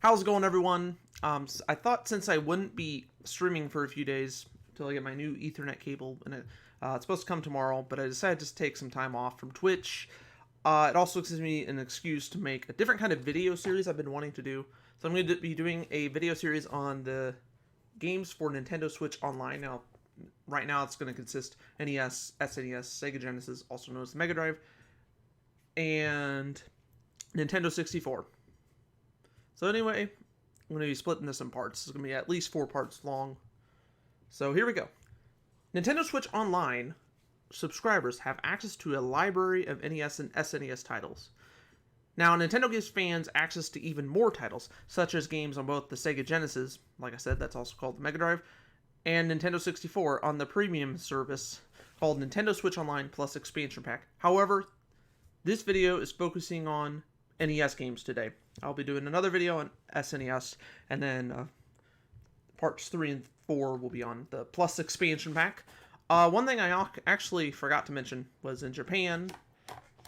How's it going, everyone? I thought since I wouldn't be streaming for a few days until I get my new Ethernet cable, and it's supposed to come tomorrow, but I decided to take some time off from Twitch. It also gives me an excuse to make a different kind of video series I've been wanting to do. So I'm going to be doing a video series on the games for Nintendo Switch Online. Now, right now it's going to consist NES, SNES, Sega Genesis, also known as the Mega Drive, and Nintendo 64. So anyway, I'm going to be splitting this in parts. It's going to be at least 4 parts long. So here we go. Nintendo Switch Online subscribers have access to a library of NES and SNES titles. Now, Nintendo gives fans access to even more titles, such as games on both the Sega Genesis, like I said, that's also called the Mega Drive, and Nintendo 64 on the premium service called Nintendo Switch Online Plus Expansion Pack. However, this video is focusing on NES games today. I'll be doing another video on SNES, and then parts 3 and 4 will be on the Plus Expansion Pack. One thing I actually forgot to mention was in Japan,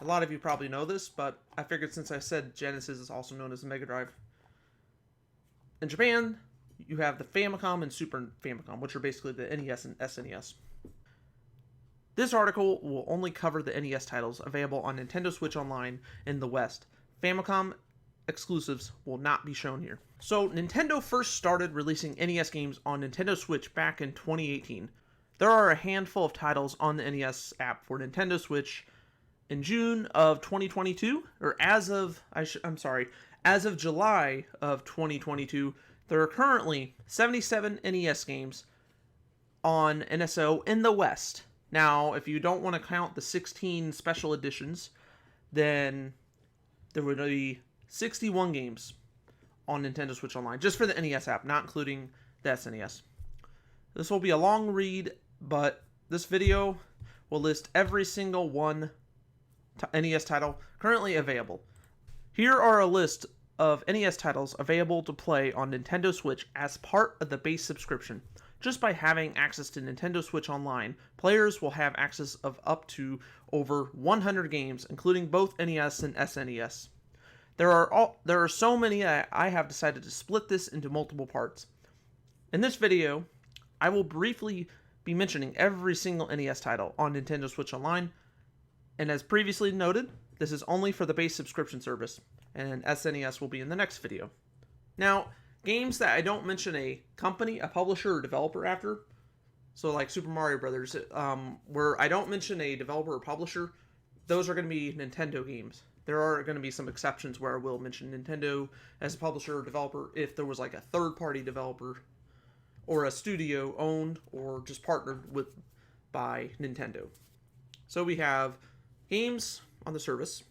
a lot of you probably know this, but I figured since I said Genesis is also known as the Mega Drive, in Japan, you have the Famicom and Super Famicom, which are basically the NES and SNES. This article will only cover the NES titles available on Nintendo Switch Online in the West. Famicom exclusives will not be shown here. So, Nintendo first started releasing NES games on Nintendo Switch back in 2018. There are a handful of titles on the NES app for Nintendo Switch. In June of 2022, or as of July of 2022, there are currently 77 NES games on NSO in the West. Now, if you don't want to count the 16 special editions, then there would be 61 games on Nintendo Switch Online, just for the NES app, not including the SNES. This will be a long read, but this video will list every single one NES title currently available. Here are a list of NES titles available to play on Nintendo Switch as part of the base subscription. Just by having access to Nintendo Switch Online, players will have access of up to over 100 games, including both NES and SNES. There are so many that I have decided to split this into multiple parts. In this video, I will briefly be mentioning every single NES title on Nintendo Switch Online, and as previously noted, this is only for the base subscription service, and SNES will be in the next video. Now, games that I don't mention a company, a publisher, or developer after, so like Super Mario Brothers, where I don't mention a developer or publisher, those are going to be Nintendo games. There are going to be some exceptions where I will mention Nintendo as a publisher or developer if there was like a third-party developer or a studio owned or just partnered with by Nintendo. So we have games on the service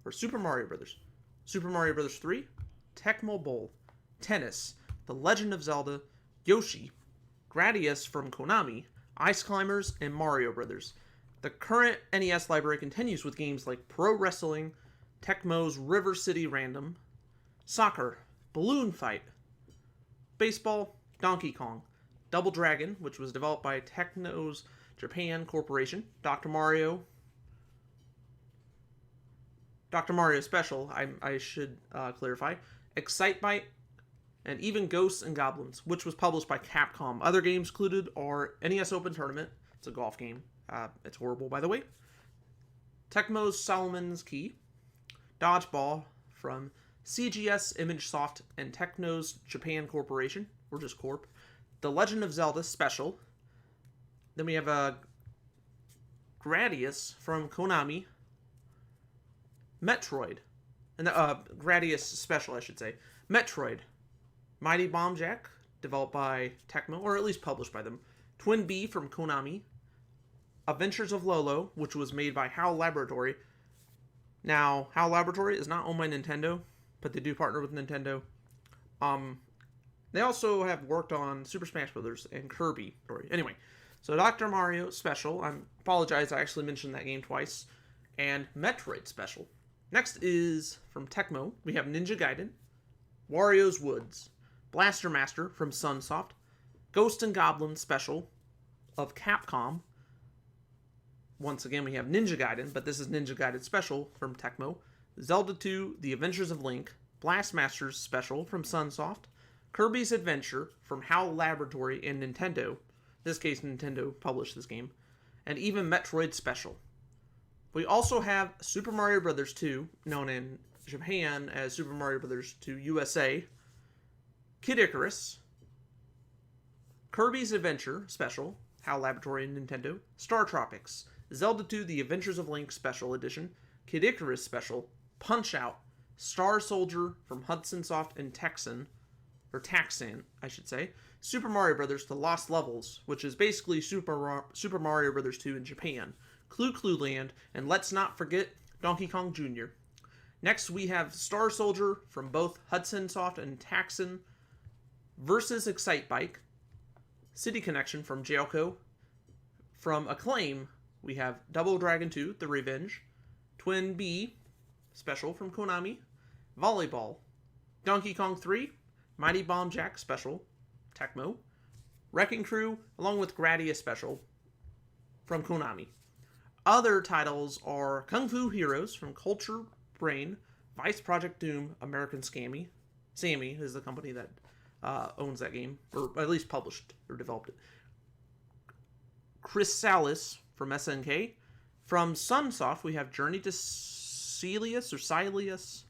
for Super Mario Brothers, Super Mario Brothers 3, Tecmo Bowl, Tennis, The Legend of Zelda, Yoshi, Gradius from Konami, Ice Climbers, and Mario Brothers. The current NES library continues with games like Pro Wrestling, Tecmo's River City Random, Soccer, Balloon Fight, Baseball, Donkey Kong, Double Dragon, which was developed by Tecmo's Japan Corporation, Dr. Mario Special, I should clarify, Excitebike, and even Ghosts and Goblins, which was published by Capcom. Other games included are NES Open Tournament, it's a golf game, it's horrible by the way, Tecmo's Solomon's Key, Dodgeball from CGS ImageSoft and Tecmo's Japan Corporation, or just Corp, The Legend of Zelda Special, then we have Gradius from Konami, Metroid, and Gradius Special, I should say. Metroid, Mighty Bomb Jack, developed by Tecmo, or at least published by them. Twin B from Konami. Adventures of Lolo, which was made by HAL Laboratory. Now, HAL Laboratory is not owned by Nintendo, but they do partner with Nintendo. They also have worked on Super Smash Bros. And Kirby. Anyway, so Dr. Mario Special. I apologize, I actually mentioned that game twice. And Metroid Special. Next is from Tecmo. We have Ninja Gaiden, Wario's Woods, Blaster Master from Sunsoft, Ghost and Goblin Special of Capcom. Once again, we have Ninja Gaiden, but this is Ninja Gaiden Special from Tecmo, Zelda 2, The Adventures of Link, Blastmasters Special from Sunsoft, Kirby's Adventure from HAL Laboratory and Nintendo. In this case, Nintendo published this game. And even Metroid Special. We also have Super Mario Bros. 2, known in Japan as Super Mario Bros. 2 USA, Kid Icarus, Kirby's Adventure Special, HAL Laboratory and Nintendo, Star Tropics, Zelda 2 The Adventures of Link Special Edition, Kid Icarus Special, Punch-Out, Star Soldier from Hudson Soft and Texan, I should say, Super Mario Bros. The Lost Levels, which is basically Super Mario Bros. 2 in Japan, Clue Land, and let's not forget Donkey Kong Jr. Next, we have Star Soldier from both Hudson Soft and Texan versus Excitebike, City Connection from Jailco. From Acclaim, we have Double Dragon 2, The Revenge, Twin B Special from Konami, Volleyball, Donkey Kong 3, Mighty Bomb Jack Special, Tecmo, Wrecking Crew, along with Gradius Special from Konami. Other titles are Kung Fu Heroes from Culture Brain, Vice Project Doom, American Scammy. Sammy is the company that owns that game, or at least published or developed it. Chrysalis from SNK. From Sunsoft, we have Journey to Celius or Cilius.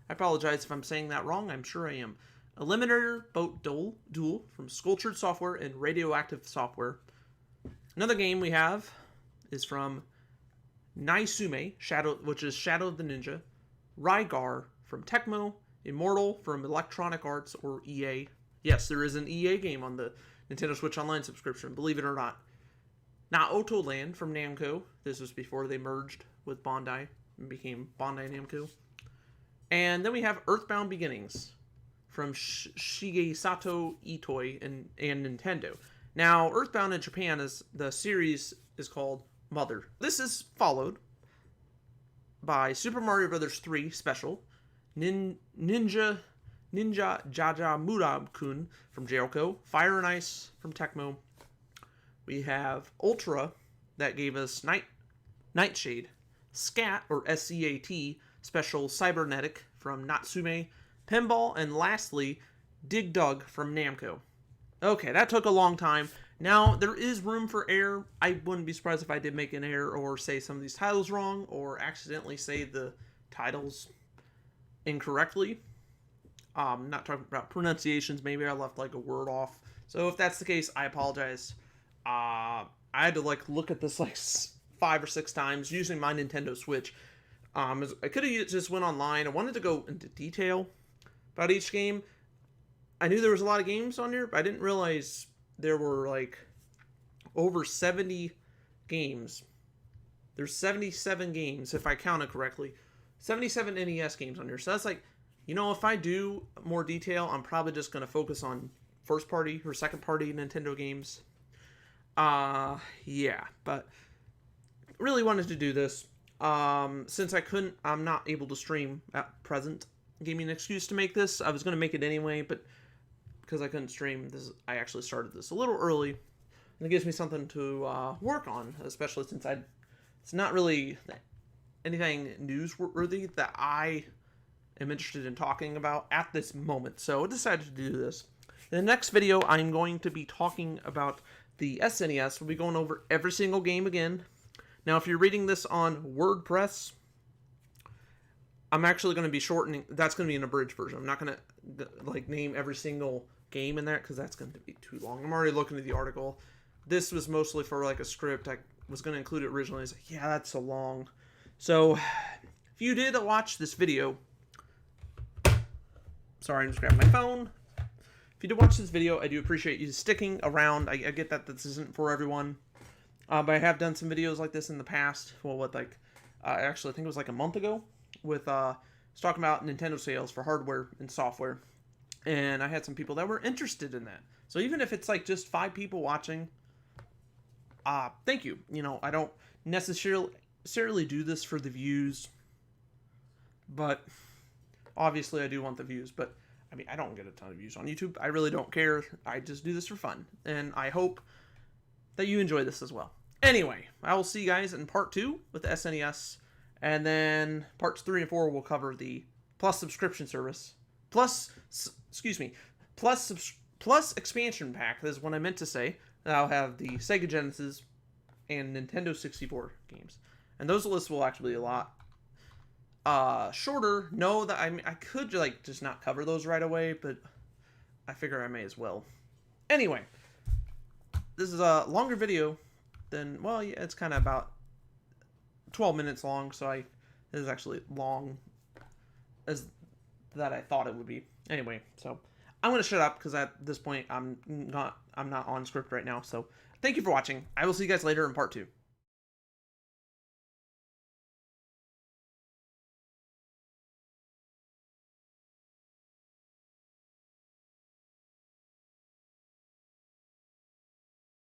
I apologize if I'm saying that wrong. I'm sure I am. Eliminator Boat Duel from Sculptured Software and Radioactive Software. Another game we have is from Naisume, which is Shadow of the Ninja. Rygar from Tecmo. Immortal from Electronic Arts or EA. Yes, there is an EA game on the Nintendo Switch Online subscription, believe it or not. Naoto Land from Namco. This was before they merged with Bandai and became Bandai Namco. And then we have Earthbound Beginnings from Shigesato Itoi and Nintendo. Now, Earthbound in Japan, the series is called Mother. This is followed by Super Mario Bros. 3 Special, Ninja Jajamura-kun from Jailco, Fire and Ice from Tecmo. We have Ultra, that gave us Nightshade, Scat, or SCAT, Special Cybernetic from Natsume, Pinball, and lastly, Dig Dug from Namco. Okay, that took a long time. Now, there is room for error. I wouldn't be surprised if I did make an error or say some of these titles wrong or accidentally say the titles incorrectly. Not talking about pronunciations. Maybe I left like a word off. So if that's the case, I apologize. I had to look at this 5 or 6 times using my Nintendo Switch. I could have just went online. I wanted to go into detail about each game. I knew there was a lot of games on here, but I didn't realize there were over 70 games. There's 77 games, if I counted correctly. 77 NES games on here. So that's if I do more detail, I'm probably just going to focus on first party or second party Nintendo games. Yeah, but really wanted to do this. Since I'm not able to stream at present, gave me an excuse to make this. I was going to make it anyway, but because I couldn't stream, I actually started this a little early. And it gives me something to work on, especially since it's not really anything newsworthy that I am interested in talking about at this moment. So I decided to do this. In the next video, I'm going to be talking about the SNES. We'll be going over every single game again. Now, if you're reading this on WordPress, I'm actually going to be shortening. That's going to be an abridged version. I'm not going to name every single game in there because that's going to be too long. I'm already looking at the article. This was mostly for a script. I was going to include it originally. I was like, yeah, that's so long. So if you did watch this video, sorry, I'm just grabbing my phone. If you did watch this video, I do appreciate you sticking around. I get that this isn't for everyone. But I have done some videos like this in the past. Well, actually, I think it was a month ago with talking about Nintendo sales for hardware and software. And I had some people that were interested in that. So even if it's just 5 people watching, thank you. I don't necessarily do this for the views, but obviously I do want the views. But I don't get a ton of views on YouTube. I really don't care. I just do this for fun. And I hope that you enjoy this as well. Anyway, I will see you guys in part 2 with the SNES. And then parts 3 and 4 will cover the plus subscription service, plus, excuse me, plus expansion pack. That's what I meant to say. I'll have the Sega Genesis and Nintendo 64 games. And those lists will actually be a lot shorter. Know that I could like just not cover those right away, but I figure I may as well. Anyway, this is a longer video than, well, yeah, it's kind of about 12 minutes long, so this is actually long as that I thought it would be. Anyway, so I'm gonna shut up because at this point I'm not on script right now. So thank you for watching. I will see you guys later in part 2.